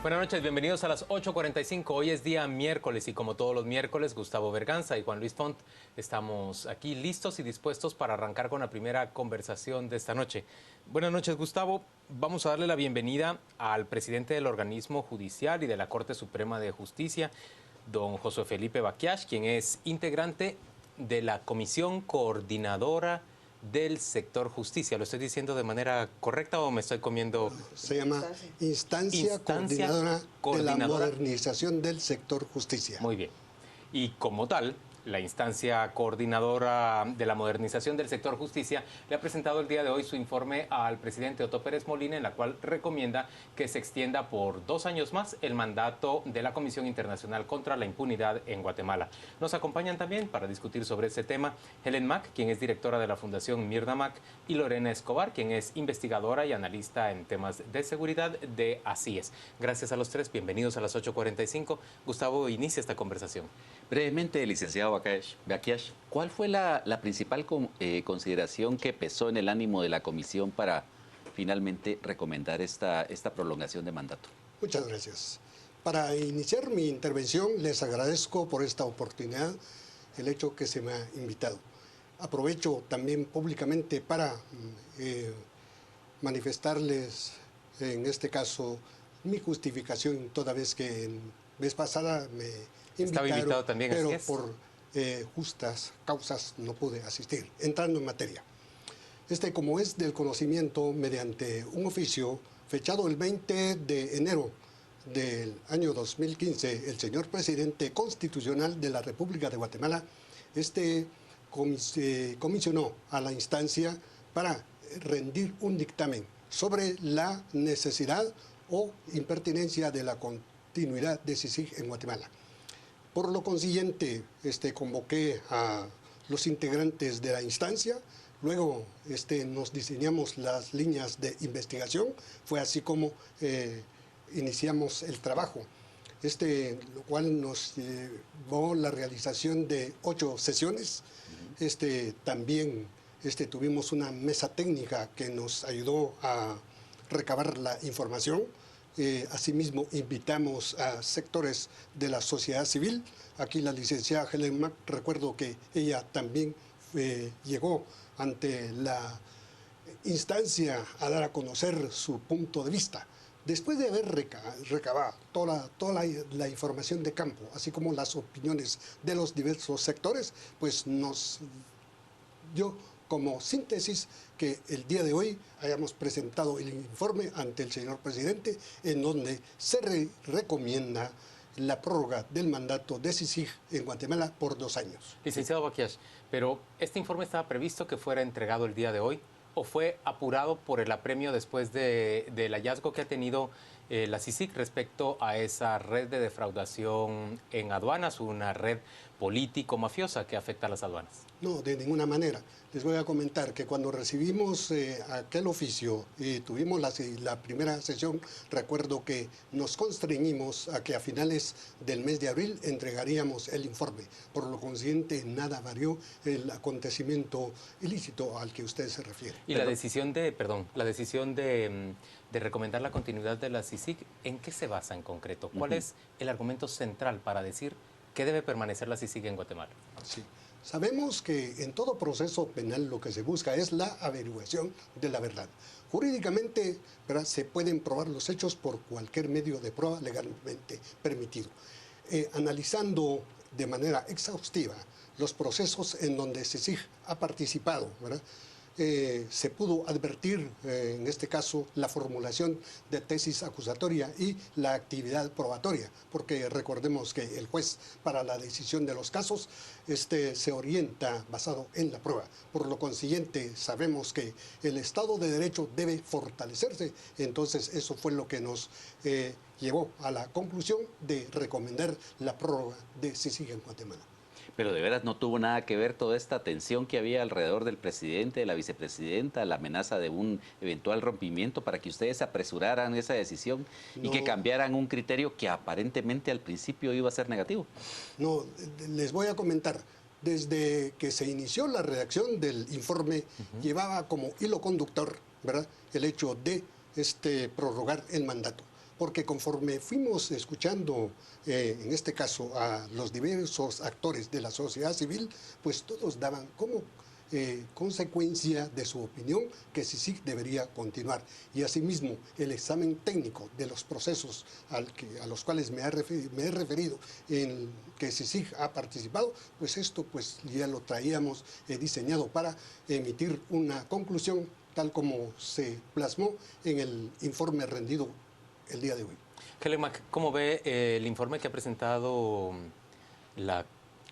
Buenas noches, bienvenidos a las 8:45. Hoy es día miércoles y como todos los miércoles, Gustavo Berganza y Juan Luis Font estamos aquí listos y dispuestos para arrancar con la primera conversación de esta noche. Buenas noches, Gustavo. Vamos a darle la bienvenida al presidente del organismo judicial y de la Corte Suprema de Justicia, don José Felipe Baquiash, quien es integrante de la Comisión Coordinadora del Sector Justicia. ¿Lo estoy diciendo de manera correcta o me estoy comiendo? Se llama Instancia Coordinadora de la Modernización del Sector Justicia. Muy bien. Y como tal, la instancia coordinadora de la modernización del sector justicia le ha presentado el día de hoy su informe al presidente Otto Pérez Molina, en la cual recomienda que se extienda por 2 años más el mandato de la Comisión Internacional contra la Impunidad en Guatemala. Nos acompañan también para discutir sobre este tema Helen Mack, quien es directora de la Fundación Mirna Mack, y Lorena Escobar, quien es investigadora y analista en temas de seguridad de ACIES. Gracias a los tres, bienvenidos a las 8:45. Gustavo, inicia esta conversación. Brevemente, licenciado Baquiash, ¿cuál fue la principal consideración que pesó en el ánimo de la comisión para finalmente recomendar esta prolongación de mandato? Muchas gracias. Para iniciar mi intervención, les agradezco por esta oportunidad, el hecho que se me ha invitado. Aprovecho también públicamente para manifestarles, en este caso, mi justificación, toda vez que en vez pasada me invitaron, estaba invitado también, pero así es. por justas causas no pude asistir. Entrando en materia. Como es del conocimiento, mediante un oficio fechado el 20 de enero del año 2015, el señor presidente constitucional de la República de Guatemala comisionó a la instancia para rendir un dictamen sobre la necesidad o impertinencia de la continuidad de CICIG en Guatemala. Por lo consiguiente, convoqué a los integrantes de la instancia, luego nos diseñamos las líneas de investigación, fue así como iniciamos el trabajo, lo cual nos llevó la realización de 8 sesiones. También tuvimos una mesa técnica que nos ayudó a recabar la información. Asimismo, invitamos a sectores de la sociedad civil. Aquí la licenciada Helen Mack, recuerdo que ella también llegó ante la instancia a dar a conocer su punto de vista. Después de haber recabado toda la información de campo, así como las opiniones de los diversos sectores, pues nos dio como síntesis que el día de hoy hayamos presentado el informe ante el señor presidente, en donde se recomienda la prórroga del mandato de CICIG en Guatemala por 2 años. Licenciado Baquiash, pero ¿este informe estaba previsto que fuera entregado el día de hoy o fue apurado por el apremio después del hallazgo que ha tenido la CICIG respecto a esa red de defraudación en aduanas, una red político-mafiosa que afecta a las aduanas? No, de ninguna manera. Les voy a comentar que cuando recibimos aquel oficio y tuvimos la primera sesión, recuerdo que nos constreñimos a que a finales del mes de abril entregaríamos el informe. Por lo consiguiente, nada varió el acontecimiento ilícito al que usted se refiere. Y la decisión de recomendar la continuidad de la CICIG, ¿en qué se basa en concreto? ¿Cuál es el argumento central para decir que debe permanecer la CICIG en Guatemala? Sí. Sabemos que en todo proceso penal lo que se busca es la averiguación de la verdad. Jurídicamente, ¿verdad?, se pueden probar los hechos por cualquier medio de prueba legalmente permitido. Analizando de manera exhaustiva los procesos en donde CICIG ha participado, ¿verdad?, se pudo advertir, en este caso, la formulación de tesis acusatoria y la actividad probatoria, porque recordemos que el juez para la decisión de los casos se orienta basado en la prueba. Por lo consiguiente, sabemos que el Estado de Derecho debe fortalecerse, entonces eso fue lo que nos llevó a la conclusión de recomendar la prórroga de CICIG en Guatemala. Pero de veras no tuvo nada que ver toda esta tensión que había alrededor del presidente, de la vicepresidenta, la amenaza de un eventual rompimiento para que ustedes apresuraran esa decisión y que cambiaran un criterio que aparentemente al principio iba a ser negativo. No, les voy a comentar. Desde que se inició la redacción del informe, llevaba como hilo conductor, ¿verdad?, el hecho de prorrogar el mandato. porque conforme fuimos escuchando, en este caso, a los diversos actores de la sociedad civil, pues todos daban como consecuencia de su opinión que CICIG debería continuar. Y asimismo, el examen técnico de los procesos a los cuales me he referido, en que CICIG ha participado, pues esto pues ya lo traíamos diseñado para emitir una conclusión tal como se plasmó en el informe rendido el día de hoy. Kelemac, ¿cómo ve el informe que ha presentado la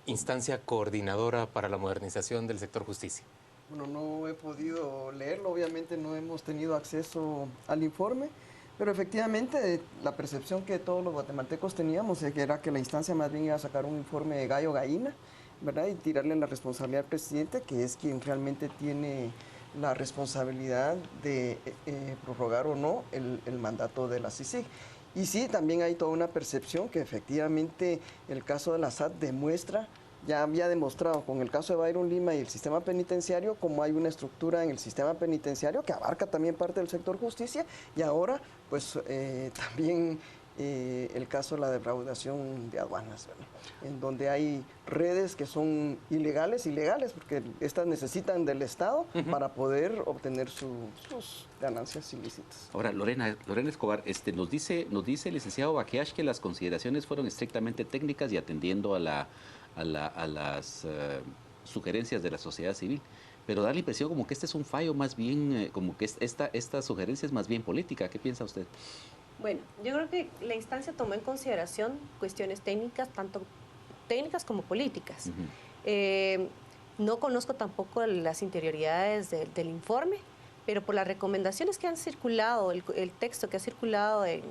instancia coordinadora para la modernización del sector justicia? Bueno, no he podido leerlo, obviamente no hemos tenido acceso al informe, pero efectivamente la percepción que todos los guatemaltecos teníamos era que la instancia más bien iba a sacar un informe de gallo-gallina, ¿verdad? Y tirarle la responsabilidad al presidente, que es quien realmente tiene la responsabilidad de prorrogar o no el mandato de la CICIG. Y sí, también hay toda una percepción que efectivamente el caso de la SAT demuestra, ya había demostrado con el caso de Byron Lima y el sistema penitenciario, cómo hay una estructura en el sistema penitenciario que abarca también parte del sector justicia, y ahora pues también el caso de la defraudación de aduanas, ¿verdad? En donde hay redes que son ilegales, porque estas necesitan del Estado para poder obtener sus ganancias ilícitas. Ahora, Lorena Escobar, nos dice el licenciado Baquiash que las consideraciones fueron estrictamente técnicas y atendiendo a las sugerencias de la sociedad civil, pero da la impresión como que este es un fallo más bien, como que esta sugerencia es más bien política. ¿Qué piensa usted? Bueno, yo creo que la instancia tomó en consideración cuestiones técnicas, tanto técnicas como políticas. No conozco tampoco las interioridades del informe, pero por las recomendaciones que han circulado, el texto que ha circulado en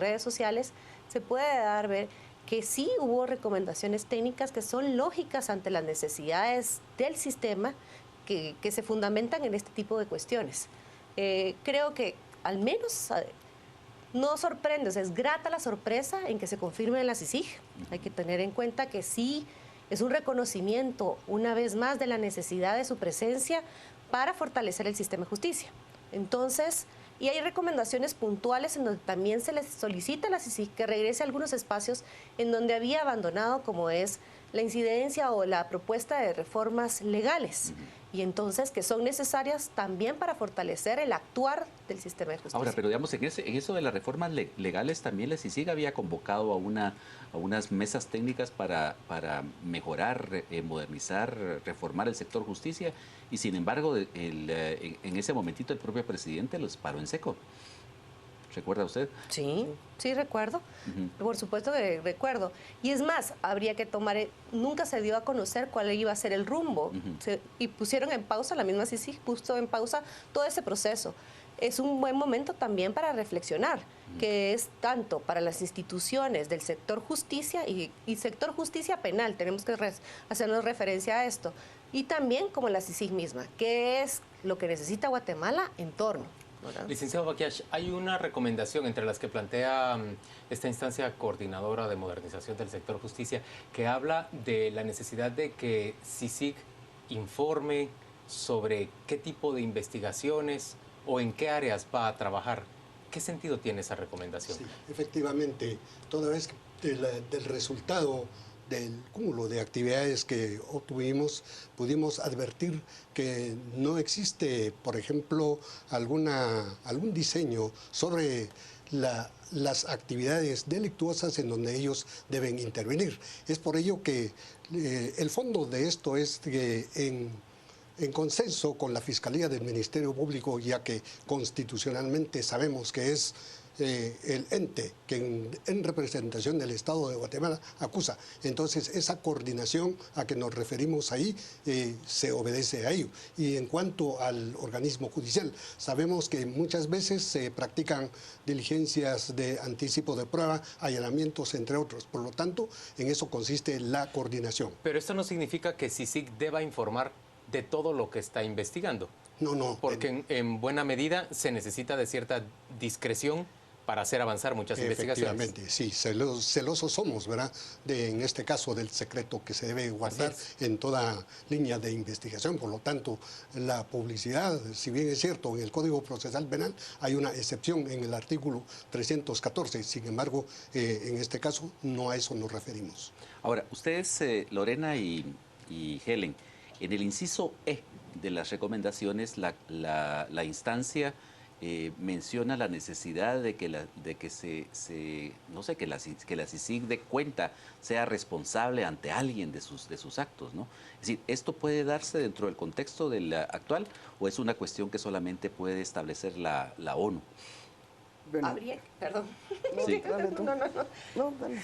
redes sociales, se puede dar ver que sí hubo recomendaciones técnicas que son lógicas ante las necesidades del sistema que se fundamentan en este tipo de cuestiones. Creo que al menos no sorprende, o sea, es grata la sorpresa en que se confirme en la CICIG. Hay que tener en cuenta que sí es un reconocimiento, una vez más, de la necesidad de su presencia para fortalecer el sistema de justicia. Entonces, y hay recomendaciones puntuales en donde también se les solicita a la CICIG que regrese a algunos espacios en donde había abandonado, como es la incidencia o la propuesta de reformas legales. Y entonces que son necesarias también para fortalecer el actuar del sistema de justicia. Ahora, pero digamos, en eso de las reformas legales también la CICIG había convocado a unas mesas técnicas para mejorar, modernizar, reformar el sector justicia, y sin embargo en ese momentito el propio presidente los paró en seco. ¿Recuerda usted? Sí, sí recuerdo. Por supuesto que recuerdo. Y es más, habría que tomar, nunca se dio a conocer cuál iba a ser el rumbo. Y pusieron en pausa, la misma CICIG puso en pausa todo ese proceso. Es un buen momento también para reflexionar, que es tanto para las instituciones del sector justicia y sector justicia penal, tenemos que hacernos referencia a esto, y también como la CICIG misma, que es lo que necesita Guatemala en torno. Licenciado Baquiash, hay una recomendación entre las que plantea esta instancia coordinadora de modernización del sector justicia que habla de la necesidad de que CICIG informe sobre qué tipo de investigaciones o en qué áreas va a trabajar. ¿Qué sentido tiene esa recomendación? Sí, efectivamente, toda vez que del resultado del cúmulo de actividades que obtuvimos, pudimos advertir que no existe, por ejemplo, algún diseño sobre las actividades delictuosas en donde ellos deben intervenir. Es por ello que el fondo de esto es que en consenso con la Fiscalía del Ministerio Público, ya que constitucionalmente sabemos que es el ente que en representación del Estado de Guatemala acusa. Entonces, esa coordinación a que nos referimos ahí se obedece a ello. Y en cuanto al organismo judicial, sabemos que muchas veces se practican diligencias de anticipo de prueba, allanamientos, entre otros. Por lo tanto, en eso consiste la coordinación. Pero esto no significa que CICIG deba informar de todo lo que está investigando. No. Porque en buena medida se necesita de cierta discreción para hacer avanzar muchas investigaciones. Efectivamente, sí, celosos somos, ¿verdad? En este caso del secreto que se debe guardar en toda línea de investigación. Por lo tanto, la publicidad, si bien es cierto, en el Código Procesal Penal hay una excepción en el artículo 314, sin embargo, en este caso no a eso nos referimos. Ahora, ustedes, Lorena y Helen, en el inciso E de las recomendaciones, la instancia menciona la necesidad de que la CICIG dé cuenta, sea responsable ante alguien de sus actos, ¿no? Es decir, ¿esto puede darse dentro del contexto del actual o es una cuestión que solamente puede establecer la ONU? Bueno. Perdón. Sí. No, dale.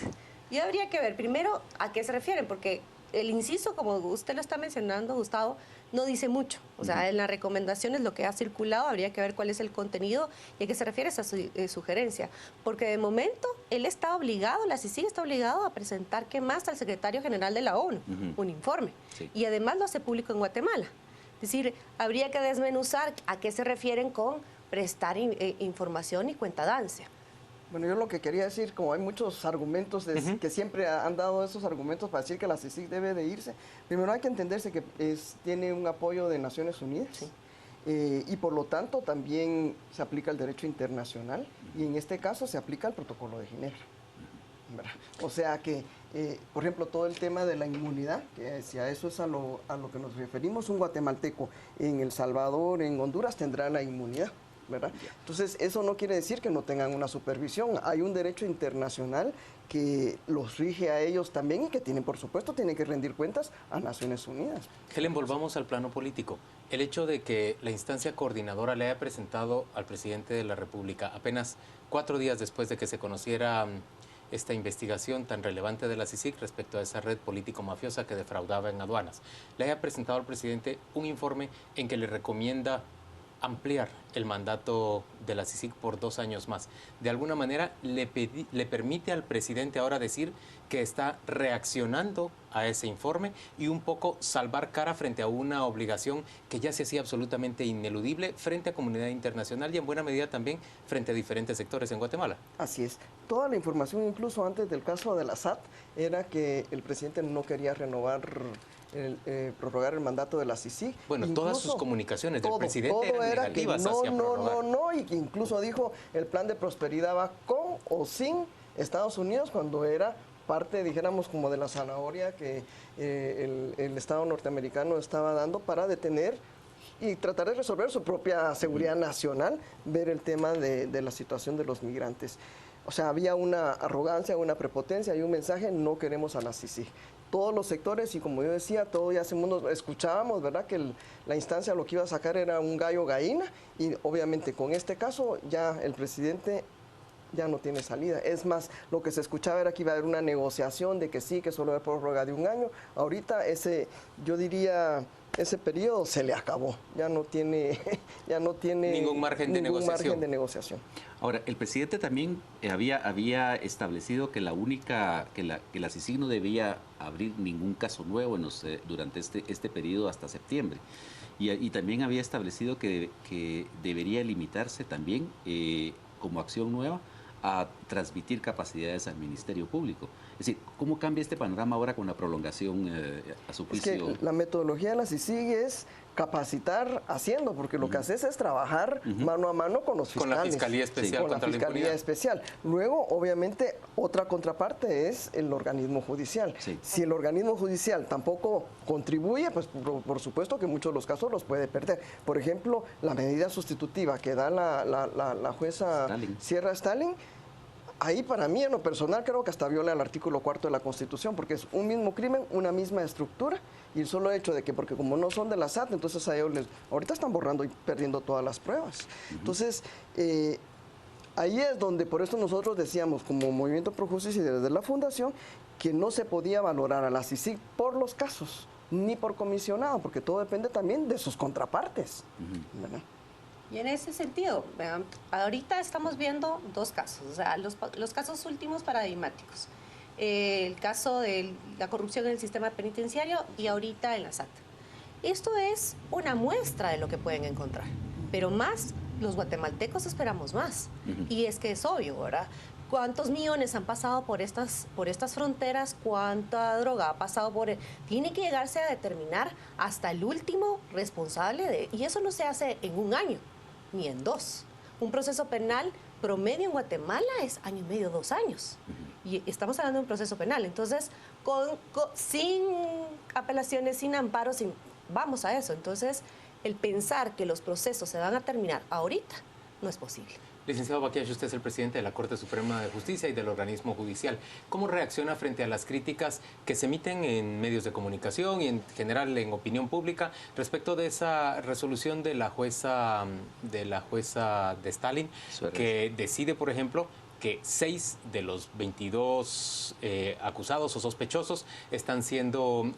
Y habría que ver primero a qué se refieren, porque el inciso, como usted lo está mencionando, Gustavo, no dice mucho. O sea, en las recomendaciones lo que ha circulado, habría que ver cuál es el contenido y a qué se refiere esa sugerencia. Porque de momento él está obligado, la CICIG está obligado a presentar ¿qué más? Al secretario general de la ONU, un informe. Sí. Y además lo hace público en Guatemala. Es decir, habría que desmenuzar a qué se refieren con prestar información y cuentadancia. Bueno, yo lo que quería decir, como hay muchos argumentos que siempre han dado esos argumentos para decir que la CICIG debe de irse, primero hay que entenderse que tiene un apoyo de Naciones Unidas. Sí. Y por lo tanto también se aplica el derecho internacional y en este caso se aplica el Protocolo de Ginebra. ¿Verdad? O sea que, por ejemplo, todo el tema de la inmunidad, que si a eso es a lo que nos referimos, un guatemalteco en El Salvador, en Honduras tendrá la inmunidad, ¿verdad? Entonces, eso no quiere decir que no tengan una supervisión. Hay un derecho internacional que los rige a ellos también y que tienen, por supuesto, tienen que rendir cuentas a Naciones Unidas. Helen, volvamos al plano político. El hecho de que la instancia coordinadora le haya presentado al presidente de la República apenas 4 días después de que se conociera esta investigación tan relevante de la CICIG respecto a esa red político-mafiosa que defraudaba en aduanas, le haya presentado al presidente un informe en que le recomienda ampliar el mandato de la CICIG por 2 años más. De alguna manera le permite al presidente ahora decir que está reaccionando a ese informe y un poco salvar cara frente a una obligación que ya se hacía absolutamente ineludible frente a comunidad internacional y en buena medida también frente a diferentes sectores en Guatemala. Así es. Toda la información, incluso antes del caso de la SAT, era que el presidente no quería renovar prorrogar el mandato de la CICIG. Bueno, incluso, todas sus comunicaciones del presidente eran negativas hacia prorrogar. No, y que incluso dijo el plan de prosperidad va con o sin Estados Unidos cuando era parte, dijéramos, como de la zanahoria que el Estado norteamericano estaba dando para detener y tratar de resolver su propia seguridad nacional, ver el tema de la situación de los migrantes. O sea, había una arrogancia, una prepotencia y un mensaje, no queremos a la CICIG. Todos los sectores, y como yo decía, todo ya hace mundo escuchábamos, ¿verdad?, que la instancia lo que iba a sacar era un gallo gallina, y obviamente con este caso ya el presidente ya no tiene salida. Es más, lo que se escuchaba era que iba a haber una negociación de que sí, que solo era prórroga de 1 año. Ahorita yo diría, ese periodo se le acabó. Ya no tiene ningún margen de negociación. Ahora, el presidente también había establecido que la CICIG no debía abrir ningún caso nuevo durante este periodo hasta septiembre. Y también había establecido que debería limitarse también como acción nueva a transmitir capacidades al Ministerio Público. Es decir, ¿cómo cambia este panorama ahora con la prolongación a su juicio? Es que la metodología de la CICIG es capacitar haciendo, porque lo que haces es trabajar mano a mano con los fiscales. Con la Fiscalía Especial contra la Fiscalía Especial. Luego, obviamente, otra contraparte es el organismo judicial. Sí. Si el organismo judicial tampoco contribuye, pues por supuesto que muchos de los casos los puede perder. Por ejemplo, la medida sustitutiva que da la jueza Sierra Stalin, ahí para mí, en lo personal, creo que hasta viola el artículo 4 de la Constitución, porque es un mismo crimen, una misma estructura, y el solo hecho de que, porque como no son de la SAT, entonces a ellos ahorita están borrando y perdiendo todas las pruebas. Entonces, ahí es donde, por eso nosotros decíamos, como Movimiento Pro Justicia y desde la Fundación, que no se podía valorar a la CICIG por los casos, ni por comisionado, porque todo depende también de sus contrapartes. ¿Verdad? Y en ese sentido, vean, ahorita estamos viendo 2 casos, o sea, los casos últimos paradigmáticos. El caso de la corrupción en el sistema penitenciario y ahorita en la SAT. Esto es una muestra de lo que pueden encontrar, pero más los guatemaltecos esperamos más. Y es que es obvio, ¿verdad? ¿Cuántos millones han pasado por estas fronteras? ¿Cuánta droga ha pasado por...? Tiene que llegarse a determinar hasta el último responsable y eso no se hace en un año, ni en dos. Un proceso penal promedio en Guatemala es 1 año y medio, 2 años. Y estamos hablando de un proceso penal. Entonces, sin apelaciones, sin amparos, vamos a eso. Entonces, el pensar que los procesos se van a terminar ahorita no es posible. Licenciado Baquiach, usted es el presidente de la Corte Suprema de Justicia y del organismo judicial. ¿Cómo reacciona frente a las críticas que se emiten en medios de comunicación y en general en opinión pública respecto de esa resolución de la jueza de Stalin, que decide, por ejemplo, que 6 de los 22 acusados o sospechosos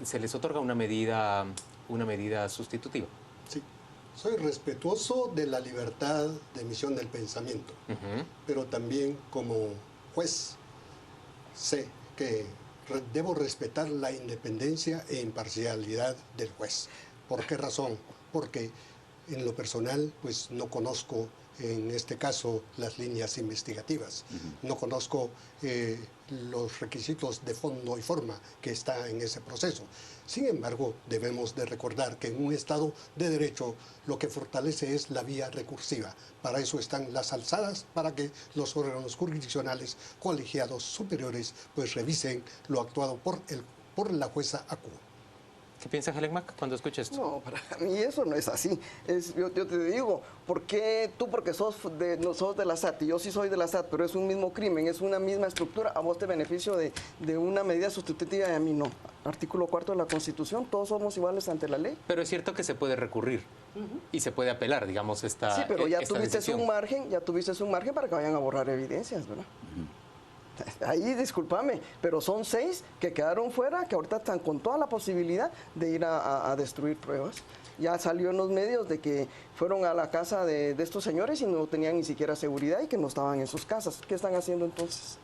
se les otorga una medida sustitutiva? Sí. Soy respetuoso de la libertad de emisión del pensamiento, pero también como juez sé que debo respetar la independencia e imparcialidad del juez. ¿Por qué razón? Porque en lo personal pues no conozco en este caso las líneas investigativas, no conozco los requisitos de fondo y forma que está en ese proceso. Sin embargo, debemos de recordar que en un Estado de Derecho lo que fortalece es la vía recursiva. Para eso están las alzadas, para que los órganos jurisdiccionales colegiados superiores pues revisen lo actuado por la jueza ACU. ¿Qué piensa Helen Mac cuando escucha esto? No, para mí eso no es así. Yo te digo, ¿por qué tú, porque sos de la SAT y yo sí soy de la SAT, pero es un mismo crimen, es una misma estructura, a vos te beneficio de una medida sustitutiva y a mí no? Artículo 4 de la Constitución, todos somos iguales ante la ley. Pero es cierto que se puede recurrir y se puede apelar, digamos, esta Sí, pero ya tuviste decisión. un margen para que vayan a borrar evidencias, ¿verdad? Ahí, discúlpame, pero son 6 que quedaron fuera, que ahorita están con toda la posibilidad de ir a destruir pruebas. Ya salió en los medios de que fueron a la casa de estos señores y no tenían ni siquiera seguridad y que no estaban en sus casas. ¿Qué están haciendo entonces?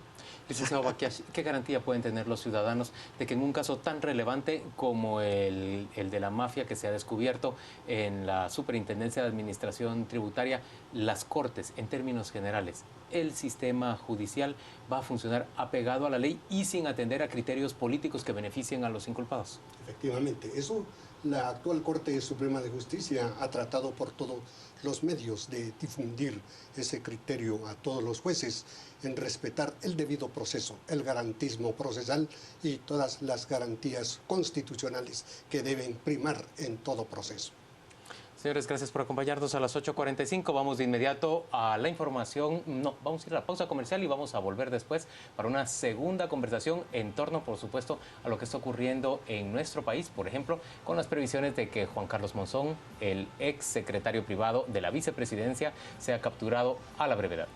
Licenciado Baquiach, ¿qué garantía pueden tener los ciudadanos de que en un caso tan relevante como el de la mafia que se ha descubierto en la Superintendencia de Administración Tributaria, las Cortes, en términos generales, el sistema judicial va a funcionar apegado a la ley y sin atender a criterios políticos que beneficien a los inculpados? Efectivamente, eso la actual Corte Suprema de Justicia ha tratado por todos los medios de difundir ese criterio a todos los jueces en respetar el debido proceso, el garantismo procesal y todas las garantías constitucionales que deben primar en todo proceso. Señores, gracias por acompañarnos a las 8:45. Vamos de inmediato a la información. No, vamos a ir a la pausa comercial y vamos a volver después para una segunda conversación en torno, por supuesto, a lo que está ocurriendo en nuestro país, por ejemplo, con las previsiones de que Juan Carlos Monzón, el ex secretario privado de la vicepresidencia, sea capturado a la brevedad.